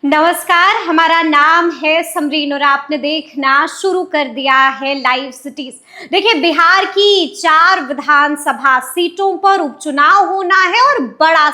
नमस्कार, हमारा नाम है समरीन और आपने देखना शुरू कर दिया है लाइव सिटीज। देखिए, बिहार की 4 विधानसभा सीटों पर उपचुनाव होना है और बड़ा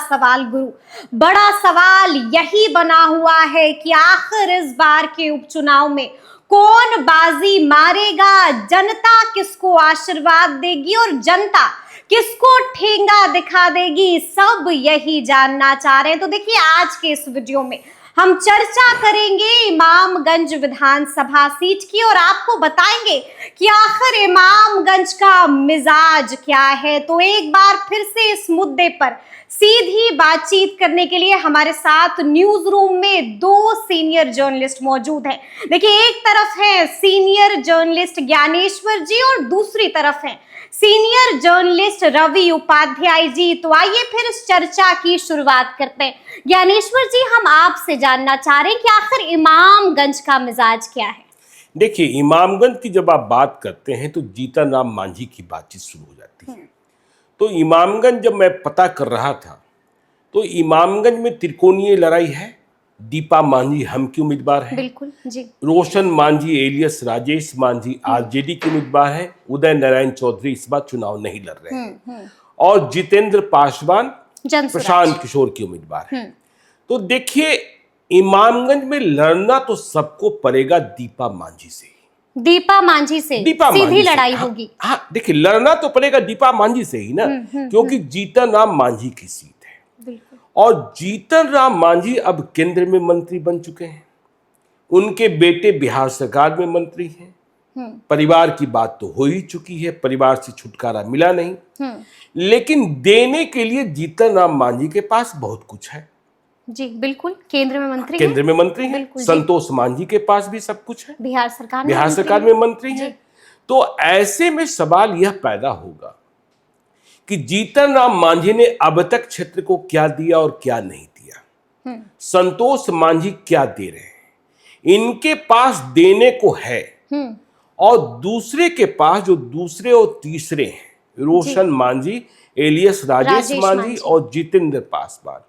सवाल यही बना हुआ है कि आखिर इस बार के उपचुनाव में कौन बाजी मारेगा, जनता किसको आशीर्वाद देगी और जनता किसको ठेंगा दिखा देगी, सब यही जानना चाह रहे हैं। तो देखिए, आज के इस वीडियो में हम चर्चा करेंगे इमामगंज विधानसभा सीट की और आपको बताएंगे कि आखिर इमामगंज का मिजाज क्या है। तो एक बार फिर से इस मुद्दे पर सीधी बातचीत करने के लिए हमारे साथ न्यूज रूम में 2 सीनियर जर्नलिस्ट मौजूद हैं। देखिए, एक तरफ है सीनियर जर्नलिस्ट ज्ञानेश्वर जी और दूसरी तरफ है सीनियर जर्नलिस्ट रवि उपाध्याय जी। तो आइए फिर इस चर्चा की शुरुआत करते हैं। ज्ञानेश्वर जी, हम आपसे जानना चाह रहे हैं कि आखिर इमामगंज का मिजाज क्या है। देखिए, इमामगंज की जब आप बात करते हैं तो जीतन राम मांझी की बातचीत शुरू हो जाती है। तो इमामगंज जब मैं पता कर रहा था तो इमामगंज में त्रिकोणीय लड़ाई है। दीपा मांझी हम की उम्मीदवार है, बिल्कुल जी। रोशन मांझी एलियस राजेश मांझी आरजेडी के उम्मीदवार है। उदय नारायण चौधरी इस बार चुनाव नहीं लड़ रहे हैं और जितेंद्र पासवान प्रशांत किशोर की उम्मीदवार है। तो देखिए, इमामगंज में लड़ना तो सबको पड़ेगा दीपा मांझी से सीधी लड़ाई होगी। हाँ, देखिए, लड़ना तो पड़ेगा दीपा मांझी से ही ना, क्योंकि जीतन राम मांझी की सीट है और जीतन राम मांझी अब केंद्र में मंत्री बन चुके हैं। उनके बेटे बिहार सरकार में मंत्री हैं। परिवार की बात तो हो ही चुकी है, परिवार से छुटकारा मिला नहीं, लेकिन देने के लिए जीतन राम मांझी के पास बहुत कुछ है। जी बिल्कुल, केंद्र में मंत्री हैं। संतोष मांझी के पास भी सब कुछ है, बिहार सरकार में मंत्री हैं। तो ऐसे में सवाल यह पैदा होगा कि जीतन राम मांझी ने अब तक क्षेत्र को क्या दिया और क्या नहीं दिया, संतोष मांझी क्या दे रहे हैं। इनके पास देने को है और दूसरे के पास जो दूसरे और तीसरे हैं, रोशन मांझी एलियस राजेश मांझी और जितेंद्र पासवान,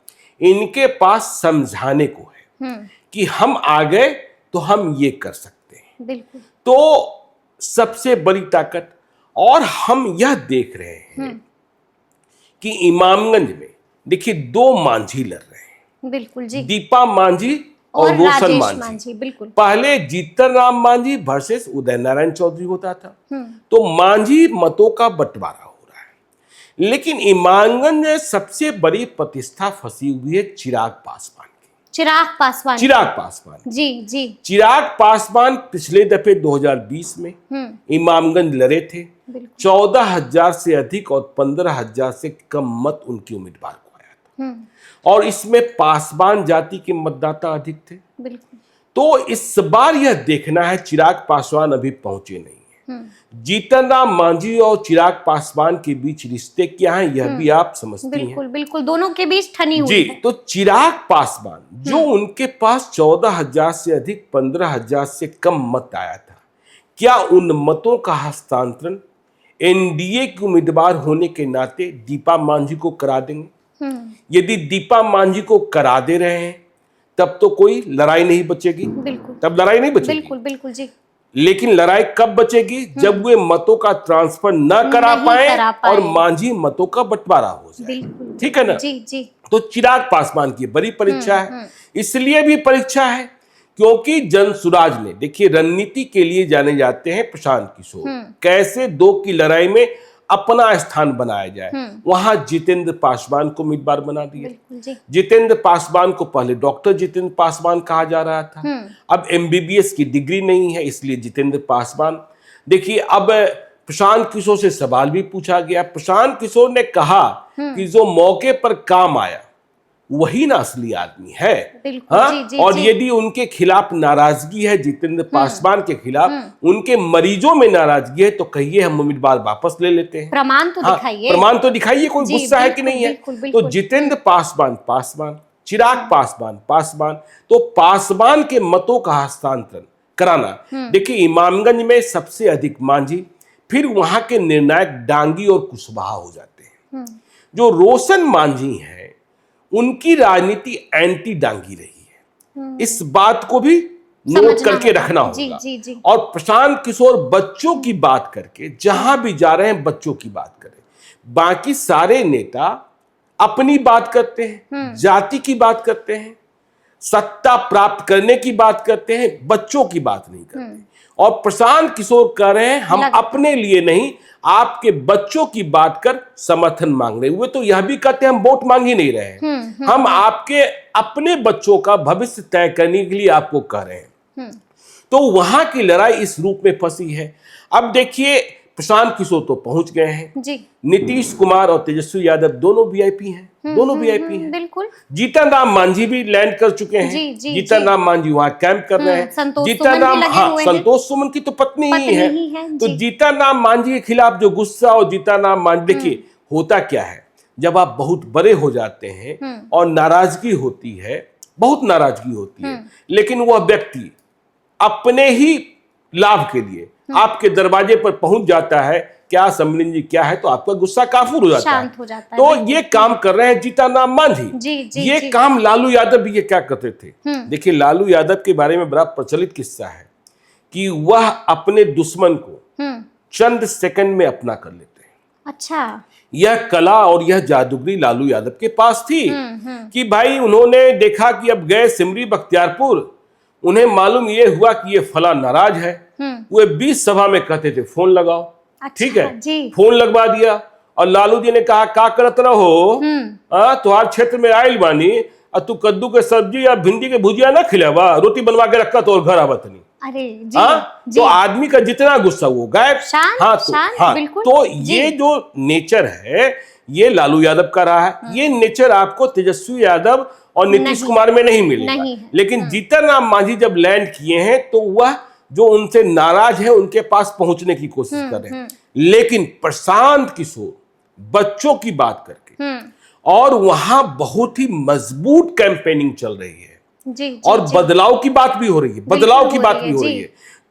इनके पास समझाने को है कि हम आ गए तो हम ये कर सकते हैं। बिल्कुल। तो सबसे बड़ी ताकत, और हम यह देख रहे हैं कि इमामगंज में देखिए 2 मांझी लड़ रहे हैं। बिल्कुल जी। दीपा मांझी और रोशन मांझी। बिल्कुल। पहले जीतन राम मांझी वर्सेस उदय नारायण चौधरी होता था, तो मांझी मतों का बंटवारा हो रहा है। लेकिन इमामगंज में सबसे बड़ी प्रतिष्ठा फंसी हुई है चिराग पासवान की। चिराग पासवान जी। चिराग पासवान पिछले दफे 2020 में इमामगंज लड़े थे। 14,000 से अधिक और 15,000 से कम मत उनकी उम्मीदवार को आया था और इसमें पासवान जाति के मतदाता अधिक थे। बिल्कुल। तो इस बार यह देखना है, चिराग पासवान अभी पहुंचे नहीं है। जीतन राम मांझी और चिराग पासवान के बीच रिश्ते क्या हैं यह भी आप समझती हैं। बिल्कुल, दोनों के बीच ठनी हुई जी है। तो चिराग पासवान जो उनके पास 14,000 से अधिक 15,000 से कम मत आया था, क्या उन मतों का हस्तांतरण एनडीए के उम्मीदवार होने के नाते दीपा मांझी को करा देंगे? यदि दीपा मांझी को करा दे रहे हैं तब तो कोई लड़ाई नहीं बचेगी। तब लड़ाई नहीं बचेगी। बिल्कुल जी। लेकिन लड़ाई कब बचेगी? जब वे मतों का ट्रांसफर न करा पाए और मांझी मतों का बंटवारा हो जाए। ठीक है ना? जी। तो चिराग पासवान की बड़ी परीक्षा है। इसलिए भी परीक्षा है क्योंकि जनसुराज ने, देखिए, रणनीति के लिए जाने जाते हैं प्रशांत किशोर, कैसे 2 की लड़ाई में अपना स्थान बनाया जाए। वहां जितेंद्र पासवान को उम्मीदवार बना दिया। जितेंद्र पासवान को पहले डॉक्टर जितेंद्र पासवान कहा जा रहा था, अब एमबीबीएस की डिग्री नहीं है, इसलिए जितेंद्र पासवान। देखिए, अब प्रशांत किशोर से सवाल भी पूछा गया। प्रशांत किशोर ने कहा कि जो मौके पर काम आया वही ना असली आदमी है। जी, और यदि उनके खिलाफ नाराजगी है, जितेंद्र पासवान के खिलाफ उनके मरीजों में नाराजगी है, तो कहिए हम उम्मीदवार वापस ले लेते हैं। प्रमाण तो दिखाइए, कोई गुस्सा है कि नहीं है। तो जितेंद्र पासवान, चिराग पासवान, तो पासवान के मतों का हस्तांतरण कराना। देखिए, इमामगंज में सबसे अधिक मांझी, फिर वहां के निर्णायक डांगी और कुशवाहा हो जाते हैं। जो रोशन मांझी है उनकी राजनीति एंटी डांगी रही है, इस बात को भी नोट करके रखना होगा। जी, जी। और प्रशांत किशोर बच्चों की बात करके जहां भी जा रहे हैं बच्चों की बात करें। बाकी सारे नेता अपनी बात करते हैं, जाति की बात करते हैं, सत्ता प्राप्त करने की बात करते हैं, बच्चों की बात नहीं करते। और प्रशांत किशोर कह रहे हैं हम अपने लिए नहीं, आपके बच्चों की बात कर समर्थन मांग रहे हुए, तो यह भी कहते हैं हम वोट मांग ही नहीं रहे हैं, हम आपके अपने बच्चों का भविष्य तय करने के लिए आपको कह रहे हैं। तो वहां की लड़ाई इस रूप में फंसी है। अब देखिए प्रशांत किशोर तो पहुंच गए हैं जी। नीतीश कुमार और तेजस्वी यादव दोनों वीआईपी हैं, दोनों वीआईपी हैं। बिल्कुल। जीतन राम मांझी भी लैंड कर चुके हैं। जीतन राम मांझी वहां कैंप कर रहे हैं। जीतन राम, हाँ, संतोष सुमन की तो पत्नी ही है। तो जीतन राम मांझी के खिलाफ जो गुस्सा और जीतन राम मांझी, देखिए होता क्या है जब आप बहुत बड़े हो जाते हैं और नाराजगी होती है, बहुत नाराजगी होती है, लेकिन वह व्यक्ति अपने ही लाभ के लिए आपके दरवाजे पर पहुंच जाता है, क्या सम्मिलन जी क्या है, तो आपका गुस्सा काफूर हो जाता है। तो ये काम कर रहे हैं जीतन राम मांझी। ये काम लालू यादव भी ये क्या करते थे। देखिए लालू यादव के बारे में बड़ा प्रचलित किस्सा है कि वह अपने दुश्मन को चंद सेकंड में अपना कर लेते हैं। अच्छा, यह कला और यह जादूगरी लालू यादव के पास थी कि भाई उन्होंने देखा कि अब गए सिमरी बख्तियारपुर, उन्हें मालूम ये हुआ कि ये फला नाराज है, वे 20 सभा में कहते थे फोन लगाओ। अच्छा, ठीक है, फोन लगवा दिया और लालू जी ने कहा का करत रहो, तुम्हारे क्षेत्र में आयल बानी और तू कद्दू के सब्जी या भिंडी के भुजिया ना खिलावा, रोटी बनवा के रखा तो और घर आवत नहीं। अरे जी, तो आदमी का जितना गुस्सा वो गायब। तो ये जो नेचर है ये लालू यादव का रहा है। ये नेचर आपको तेजस्वी यादव और नीतीश कुमार में नहीं मिलेगा। लेकिन जीतन राम मांझी जब लैंड किए हैं तो वह जो उनसे नाराज है उनके पास पहुंचने की कोशिश कर रहे हैं। लेकिन प्रशांत किशोर बच्चों की बात करके और वहां बहुत ही मजबूत कैंपेनिंग चल रही है। और बदलाव की बात भी हो रही है, बदलाव की बात भी हो रही है।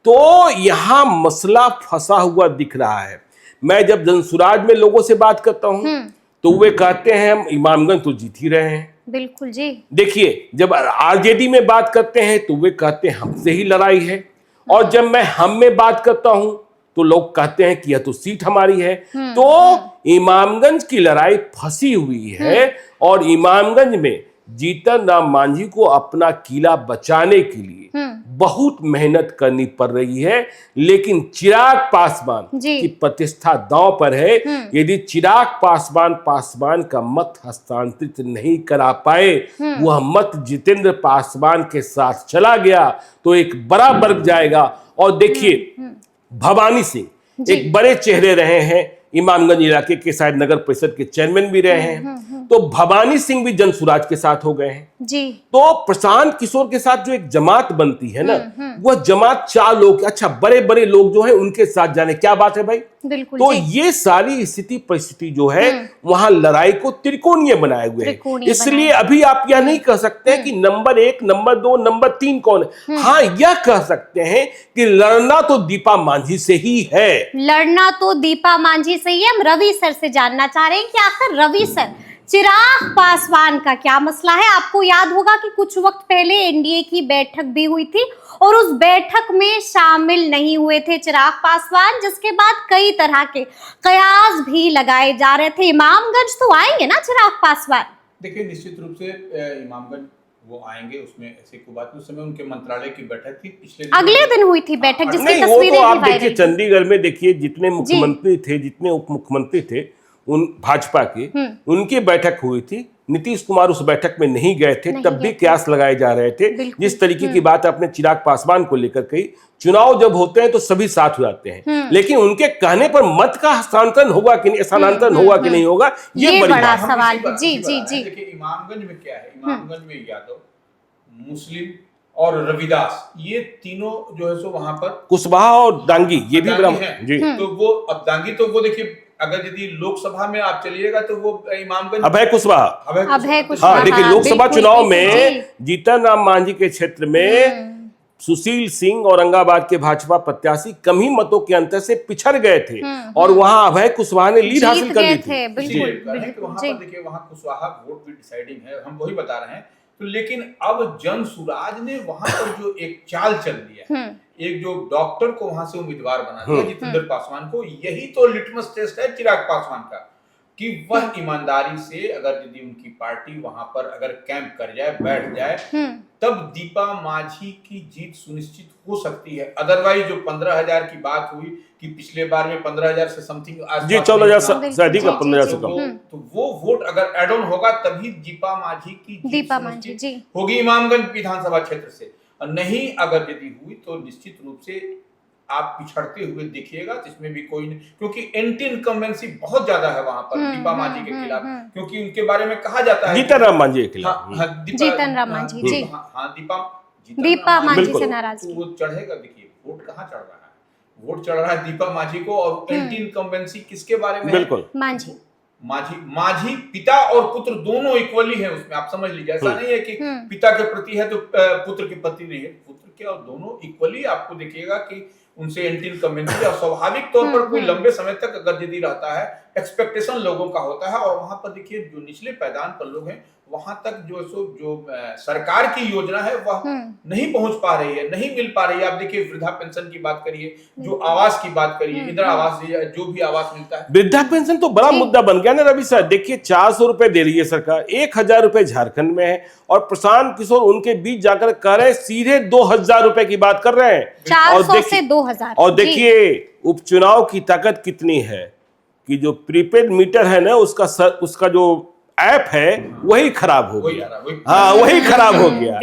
तो यहां मसला फंसा हुआ दिख रहा है। मैं जब जनसुराज में लोगों से बात करता हूं तो वे कहते हैं हम इमामगंज तो जीत ही रहे हैं। बिल्कुल जी। देखिए जब आरजेडी में बात करते हैं तो वे कहते हैं हमसे ही लड़ाई है, और जब मैं हम में बात करता हूं तो लोग कहते हैं कि यह तो सीट हमारी है। तो इमामगंज की लड़ाई फंसी हुई है और इमामगंज में जीतन राम मांझी को अपना किला बचाने के लिए बहुत मेहनत करनी पड़ रही है। लेकिन चिराग पासवान की प्रतिष्ठा दांव पर है। यदि चिराग पासवान का मत हस्तांतरित नहीं करा पाए, वह मत जितेंद्र पासवान के साथ चला गया तो एक बड़ा वर्ग जाएगा। और देखिए भवानी सिंह एक बड़े चेहरे रहे हैं, इमामगंज इलाके के शायद नगर परिषद के चेयरमैन भी रहे हैं। तो भवानी सिंह भी जनसुराज के साथ हो गए हैं जी। तो प्रशांत किशोर के साथ जो एक जमात बनती है ना, वह जमात 4 लोग, अच्छा बड़े बड़े लोग जो है उनके साथ जाने, क्या बात है भाई। बिल्कुल तो ये सारी स्थिति परिस्थिति जो है वहां लड़ाई को त्रिकोणीय बनाए हुए है। इसलिए अभी आप यह नहीं कह सकते कि नंबर 1, नंबर 2, नंबर 3 कौन है। हाँ, यह कह सकते हैं कि लड़ना तो दीपा मांझी से ही है, लड़ना तो दीपा मांझी से ही है। हम रवि सर से जानना चाह रहे हैं कि आखिर रवि सर चिराग पासवान का क्या मसला है। आपको याद होगा कि कुछ वक्त पहले एनडीए की बैठक भी हुई थी और उस बैठक में शामिल नहीं हुए थे चिराग पासवान, जिसके बाद कई तरह के कयास भी लगाए जा रहे थे। इमामगंज तो आएंगे ना चिराग पासवान? देखिए निश्चित रूप से इमामगंज वो आएंगे, उसमें ऐसे कोई बात नहीं। उस समय उनके मंत्रालय की बैठक थी, पिछले अगले दिन हुई थी बैठक, जिसकी तस्वीरें तो आप देखिए चंडीगढ़ में देखिए जितने मुख्यमंत्री थे, जितने उप मुख्यमंत्री थे उन भाजपा के, उनकी बैठक हुई थी। नीतीश कुमार उस बैठक में नहीं गए थे, तब भी कयास लगाए जा रहे थे। जिस तरीके की बात आपने चिराग पासवान को लेकर कही, चुनाव जब होते हैं तो सभी साथ हो जाते हैं, लेकिन उनके कहने पर मत का हस्तांतरण होगा कि नहीं, स्थानांतरण होगा कि नहीं होगा, ये बड़ा सवाल है। जी जी जी। देखिए इमामगंज में क्या है, इमामगंज में यादव, मुस्लिम और रविदास, ये तीनों जो है सो वहां पर, कुशवाहा और दांगी, ये भी जी। तो वो अब दांगी तो वो देखिए अगर यदि लोकसभा में आप चलिएगा तो वो इमामगंज अभय कुशवाहा। हाँ देखिए लोकसभा चुनाव में जीतन राम मांझी के क्षेत्र में सुशील सिंह औरंगाबाद के भाजपा प्रत्याशी कम ही मतों के अंतर से पिछड़ गए थे और वहां अभय कुशवाहा ने लीड हासिल कर ली थी। वहां पर देखिए वहां कुशवाहा वोट भी डिसाइडिंग है। हम वही बता रहे हैं तो लेकिन अब जन सुराज ने वहां पर जो एक चाल चल दिया है, एक जो डॉक्टर को वहां से उम्मीदवार बना दिया जितेंद्र पासवान को, यही तो लिटमस टेस्ट है चिराग पासवान का कि वह ईमानदारी से अगर यदि उनकी पार्टी वहां पर अगर कैंप कर जाए, बैठ जाए, तब दीपा मांझी की जीत सुनिश्चित हो सकती है। अदरवाइज जो 15,000 की बात हुई कि पिछले बार में 15,000 से समथिंग जी 14,000 से अधिक, 15,000 से कम, तो वो वोट अगर एड ऑन होगा तभी दीपा मांझी की जीत सुनिश्चित होगी इमामगंज विधानसभा क्षेत्र से। और नहीं अगर यदि हुई तो निश्चित रूप से आप पिछड़ते हुए देखिएगा, जिसमें भी कोई नहीं, क्योंकि एंटी इनकम्बेंसी बहुत ज्यादा है वहां पर दीपा मांझी के खिलाफ, क्योंकि उनके बारे में कहा जाता है जीतन राम मांझी के खिलाफ। जीतन राम मांझी जी, हाँ दीपा मांझी से नाराज, वो चढ़ेगा। देखिए वोट कहाँ चढ़ रहा है, वोट चढ़ रहा है दीपा मांझी को। और एंटी इनकम्बेंसी किसके बारे में? बिल्कुल मांझी पिता और पुत्र दोनों इक्वली है उसमें, आप समझ लीजिए। ऐसा नहीं है कि पिता के प्रति है तो पुत्र के प्रति नहीं है, पुत्र के और दोनों इक्वली। आपको देखिएगा कि उनसे एंटी इनकम्बेंसी, और स्वाभाविक तौर पर कोई लंबे समय तक अगर यदि रहता है, एक्सपेक्टेशन लोगों का होता है। और वहां पर देखिए जो निचले पैदान पर लोग हैं, वहां तक जो सरकार की योजना है वह नहीं पहुंच पा रही है, नहीं मिल पा रही है। आप देखिए वृद्धा पेंशन की बात करिए, जो आवास की बात करिए, इंदिरा आवास जो भी आवास मिलता है, वृद्धा पेंशन तो बड़ा मुद्दा बन गया ना रवि सर। देखिए 400 रुपए दे रही है सरकार, 1,000 रुपए झारखंड में है, और प्रशांत किशोर उनके बीच जाकर कह रहे सीधे 2,000 रुपए की बात कर रहे हैं, 400 से 2,000। और देखिए उपचुनाव की ताकत कितनी है कि जो प्रीपेड मीटर है ना, उसका जो ऐप है वही खराब हो गया। हाँ वही खराब हो गया।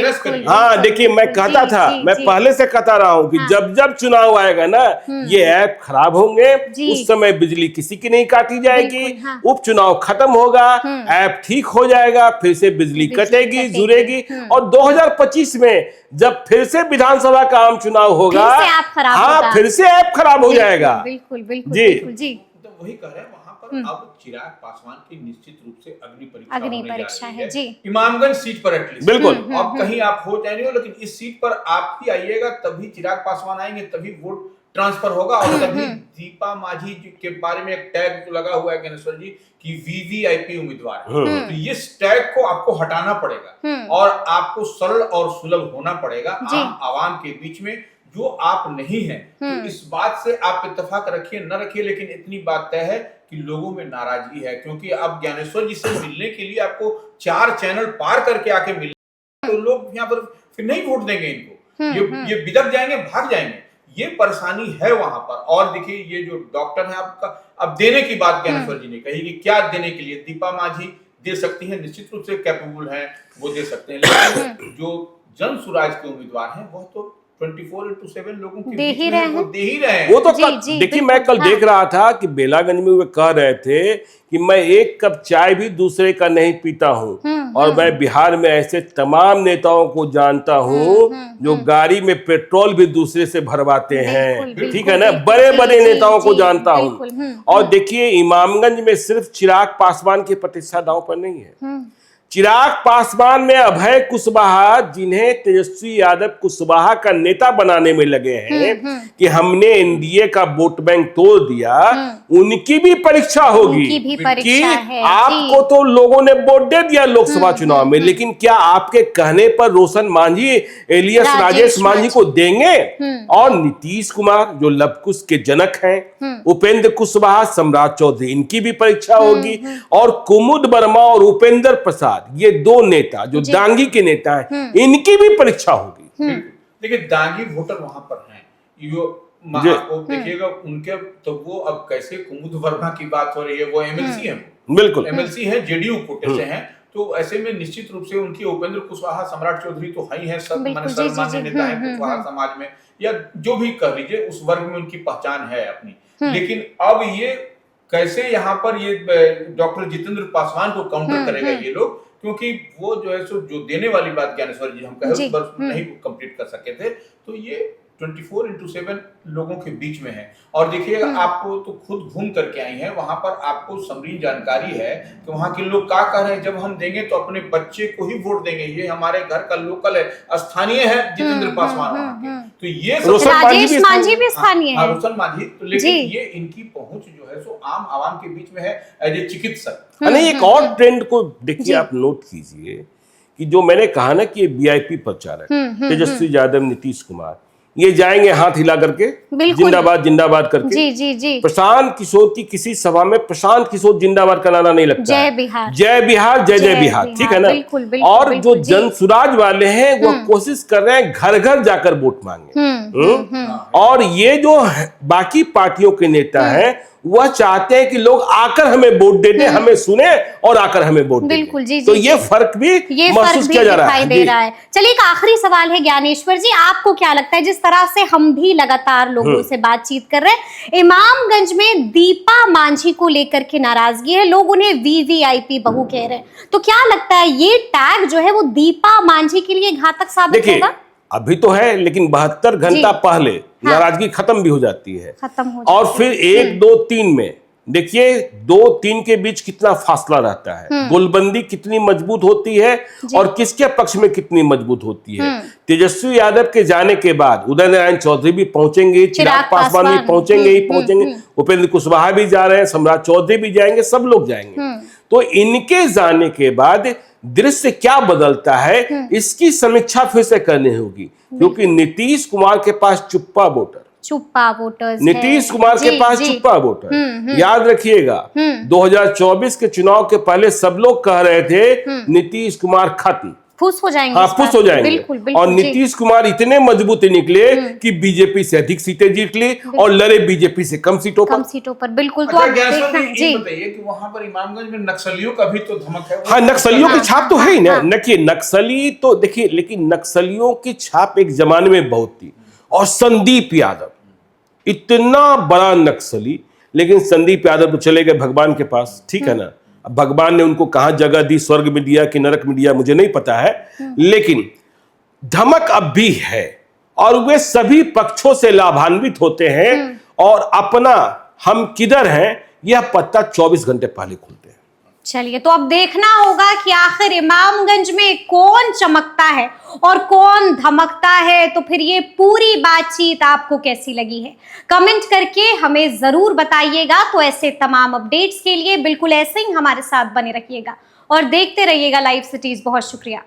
हाँ देखिए मैं कहता था, मैं पहले से कहता रहा हूँ कि जब जब चुनाव आएगा ना, ये ऐप खराब होंगे, उस समय बिजली किसी की नहीं काटी जाएगी, उपचुनाव खत्म होगा, ऐप ठीक हो जाएगा, फिर से बिजली कटेगी, जुड़ेगी, और 2025 में जब फिर से विधानसभा का आम चुनाव होगा, हाँ फिर से ऐप खराब हो जाएगा। बिल्कुल बिल्कुल जी, तो वही कह रहे हैं वहां पर अब चिराग पासवान की निश्चित रूप से अग्नि परीक्षा है जी, इमामगंज सीट पर एटलीस्ट। बिल्कुल अब कहीं आप हो चाहे नहीं हो, लेकिन इस सीट पर आप ही आइएगा, तभी चिराग पासवान आएंगे, तभी वोट ट्रांसफर होगा। और तभी दीपा मांझी के बारे में एक टैग लगा हुआ है ज्ञानेश्वर जी की वीवीआईपी उम्मीदवार है, तो इस टैग को आपको हटाना पड़ेगा और आपको सरल और सुलभ होना पड़ेगा आम आवाम के बीच में, जो आप नहीं हैं। तो इस बात से आप इत्तेफाक रखिए न रखिए, लेकिन इतनी बात तय है कि लोगों में नाराजगी है, क्योंकि अब ज्ञानेश्वर जी से मिलने के लिए आपको 4 चैनल पार करके आके मिलना, तो लोग यहाँ पर फिर नहीं वोट देंगे इनको, ये बिदक जाएंगे, भाग जाएंगे। ये परेशानी है वहां पर। और देखिए ये जो डॉक्टर है आपका, अब देने की बात ज्ञानेश्वर जी ने कही कि क्या देने के लिए दीपा मांझी दे सकती है, निश्चित रूप से कैपेबल है, वो दे सकते हैं, लेकिन जो जन सुराज के उम्मीदवार हैं वह तो 24/7 लोगों के बीच में वो दे ही रहे हैं। वो तो देखिए मैं कल देख रहा था कि बेलागंज में वे कह रहे थे कि मैं एक कप चाय भी दूसरे का नहीं पीता हूँ, और मैं बिहार में ऐसे तमाम नेताओं को जानता हूँ जो गाड़ी में पेट्रोल भी दूसरे से भरवाते हैं, ठीक है ना, बड़े बड़े नेताओं को जानता हूँ। और देखिए इमामगंज में सिर्फ चिराग पासवान की प्रतिष्ठा दांव पर नहीं है, चिराग पासवान में अभय कुशवाहा, जिन्हें तेजस्वी यादव कुशवाहा का नेता बनाने में लगे हैं कि हमने एनडीए का वोट बैंक तोड़ दिया, उनकी भी परीक्षा होगी कि आपको तो लोगों ने वोट दे दिया लोकसभा चुनाव में, लेकिन क्या आपके कहने पर रोशन मांझी एलियस राजेश मांझी को देंगे? और नीतीश कुमार जो लवकुश के जनक हैं, उपेंद्र कुशवाहा, सम्राट चौधरी, इनकी भी परीक्षा होगी, और कुमुद वर्मा और उपेंद्र प्रसाद, ये 2 नेता जो दांगी के नेता हैं, इनकी भी परीक्षा होगी। देखिए दांगी वोटर वहां पर हैं, आप देखिएगा उनके, तो वो अब कैसे, कुमुद वर्मा की बात हो रही है, वो एमएलसी है, बिल्कुल एमएलसी है, जेडीयू कोटे से हैं, तो ऐसे में निश्चित रूप से उनकी उपेंद्र कुशवाहा, सम्राट चौधरी तो है ही है, सब सर्वमान्य नेता है कुशवाहा समाज में, या जो भी कह लीजिए उस वर्ग में उनकी पहचान है अपनी। लेकिन अब ये कैसे यहाँ पर ये डॉक्टर जितेंद्र पासवान को काउंटर करेगा ये लोग, क्योंकि वो जो है सो जो देने वाली बात ज्ञानेश्वर जी हम कहे उस वर्ष में नहीं कंप्लीट कर सके थे, तो ये 24/7 लोगों के बीच में है। और देखिएगा आपको तो खुद घूम करके आई हैं वहां पर, आपको समरीन जानकारी है कि वहां के लोग क्या कह रहे हैं, जब हम देंगे तो अपने बच्चे को ही वोट देंगे, ये हमारे घर का लोकल है, स्थानीय है जितेंद्र पासवान वहां के, तो ये राजेश मांझी भी स्थानीय है, रोशन मांझी, तो लेकिन ये इनकी पहुंच जो है सो आम आवाम के बीच में है एज ए चिकित्सक। एक और ट्रेंड को देखिए, आप नोट कीजिए कि जो मैंने कहा ना कि ये वीआईपी प्रचारक तेजस्वी यादव, नीतीश कुमार, ये जाएंगे हाथ हिला करके, बिल्कुल। जिंदाबाद जिंदाबाद करके। जी जी जी। प्रशांत किशोर की किसी सभा में प्रशांत किशोर जिंदाबाद का नारा नहीं लगता जय है। बिहार, जय बिहार, जय जय बिहार, ठीक है ना। बिल्कुल, बिल्कुल, और बिल्कुल, जो जी। जनसुराज वाले हैं वो कोशिश कर रहे हैं घर घर जाकर वोट मांगे। और ये जो बाकी पार्टियों के नेता हैं वह चाहते हैं कि लोग आकर हमें वोट दे दें, हमें सुने और आकर हमें वोट दे दें। बिल्कुल, जी, तो जी, ये जी। फर्क भी ये महसूस फर्क भी किया जा रहा दिखाई है। दे जी। रहा है। चलिए एक आखिरी सवाल है ज्ञानेश्वर जी, आपको क्या लगता है, जिस तरह से हम भी लगातार लोगों से बातचीत कर रहे हैं, इमामगंज में दीपा मांझी को लेकर के नाराजगी है, लोग उन्हें वीवीआईपी बहू कह रहे हैं, तो क्या लगता है ये टैग जो है वो दीपा मांझी के लिए घातक साबित देखिए होगा? अभी तो है, लेकिन 72 घंटा पहले नाराजगी खत्म भी हो जाती है। खत्म हो और जाती फिर 1, 2, 3 में देखिए 2, 3 के बीच कितना फासला रहता है, गोलबंदी कितनी मजबूत होती है और किसके पक्ष में कितनी मजबूत होती है। तेजस्वी यादव के जाने के बाद उदय नारायण चौधरी भी पहुंचेंगे, चिराग पासवान भी पहुंचेंगे, उपेंद्र कुशवाहा भी जा रहे हैं, सम्राट चौधरी भी जाएंगे, सब लोग जाएंगे। तो इनके जाने के बाद दृश्य क्या बदलता है इसकी समीक्षा फिर से करनी होगी, क्योंकि नीतीश कुमार के पास चुप्पा वोटर्स, नीतीश कुमार के पास चुप्पा वोटर। याद रखिएगा 2024 के चुनाव के पहले सब लोग कह रहे थे नीतीश कुमार खत्म, फुस हो जाएंगे। हाँ फुस हो जाएंगे। बिल्कुल, बिल्कुल, और नीतीश कुमार इतने मजबूत निकले कि बीजेपी से अधिक सीटें जीत ली और लड़े बीजेपी से कम सीटों पर। बिल्कुल। तो अच्छा आप ज्ञानेश्वर देखना जी, जी, ये बताइए कि वहां पर इमामगंज में नक्सलियों का भी तो धमक है। हाँ नक्सलियों की छाप तो है ही ना। देखिए नक्सली तो देखिए, लेकिन नक्सलियों की छाप एक जमाने में बहुत थी। और संदीप यादव इतना बड़ा नक्सली, लेकिन संदीप यादव तो चले गए भगवान के पास, ठीक है ना। अब भगवान ने उनको कहां जगह दी, स्वर्ग में दिया कि नरक में दिया मुझे नहीं पता है, लेकिन धमक अब भी है और वे सभी पक्षों से लाभान्वित होते हैं और अपना हम किधर हैं यह पत्ता 24 घंटे पहले खुलते हैं। चलिए तो अब देखना होगा कि आखिर इमामगंज में कौन चमकता है और कौन धमकता है। तो फिर ये पूरी बातचीत आपको कैसी लगी है, कमेंट करके हमें जरूर बताइएगा। तो ऐसे तमाम अपडेट्स के लिए बिल्कुल ऐसे ही हमारे साथ बने रहिएगा और देखते रहिएगा लाइव सिटीज। बहुत शुक्रिया।